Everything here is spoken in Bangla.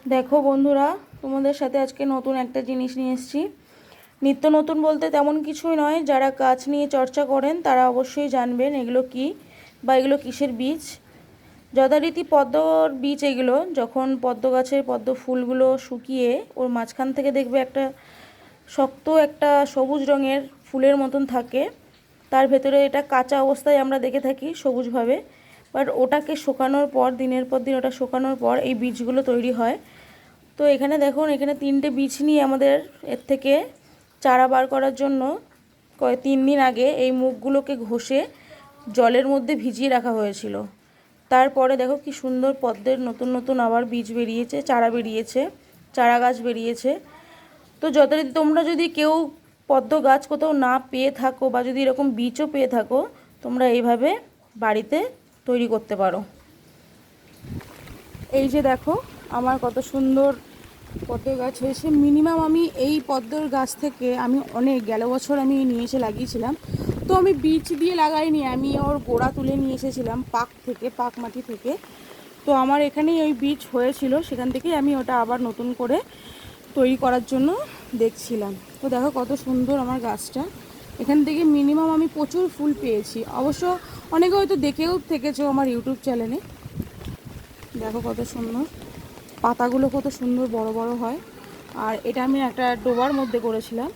দেখো বন্ধুরা, তোমাদের সাথে আজকে নতুন একটা জিনিস নিয়ে এসেছি। নিত্য নতুন বলতে তেমন কিছুই নয়, যারা গাছ নিয়ে চর্চা করেন তারা অবশ্যই জানবেন এগুলো কি বা এগুলো কিসের বীজ। যথারীতি পদ্মর বীজ এগুলো। যখন পদ্ম গাছের পদ্ম ফুলগুলো শুকিয়ে ওর মাঝখান থেকে দেখবে একটা শক্ত একটা সবুজ রঙের ফুলের মতন থাকে, তার ভেতরে এটা কাঁচা অবস্থায় আমরা দেখে থাকি সবুজভাবে। বাট ওটাকে শুকানোর পর, দিনের পর দিন ওটা শুকানোর পর এই বীজগুলো তৈরি হয়। তো এখানে দেখুন, এখানে 3টে বীজ নিয়ে আমাদের এর থেকে চারা বার করার জন্য 3 দিন আগে এই মুখগুলোকে ঘষে জলের মধ্যে ভিজিয়ে রাখা হয়েছিল। তারপরে দেখো কি সুন্দর পদ্মের নতুন নতুন আবার বীজ বেরিয়েছে, চারা বেরিয়েছে, চারা গাছ বেরিয়েছে। তো যথারীতি তোমরা যদি কেউ পদ্ম গাছ কোথাও না পেয়ে থাকো বা যদি এরকম বীজও পেয়ে থাকো, তোমরা এইভাবে বাড়িতে তৈরি করতে পারো। এই যে দেখো আমার কত সুন্দর পদ্ম গাছ হয়েছে। মিনিমাম আমি এই পদ্মর গাছ থেকে আমি অনেক গেল বছর আমি নিয়ে এসে লাগিয়েছিলাম। তো আমি বীজ দিয়ে লাগাইনি, আমি ওর গোড়া তুলে নিয়ে এসেছিলাম পাক থেকে, পাক মাটি থেকে। তো আমার এখানেই ওই বীজ হয়েছিল, সেখান থেকেই আমি ওটা আবার নতুন করে তৈরি করার জন্য দেখছিলাম। তো দেখো কত সুন্দর আমার গাছটা। এখান থেকে মিনিমাম আমি প্রচুর ফুল পেয়েছি। অবশ্য অনেকে হয়তো দেখেও থেকেছো আমার ইউটিউব চ্যানেলে। দেখো কত সুন্দর পাতাগুলো, কত সুন্দর বড় বড় হয়। আর এটা আমি একটা ডোবার মধ্যে করেছিলাম।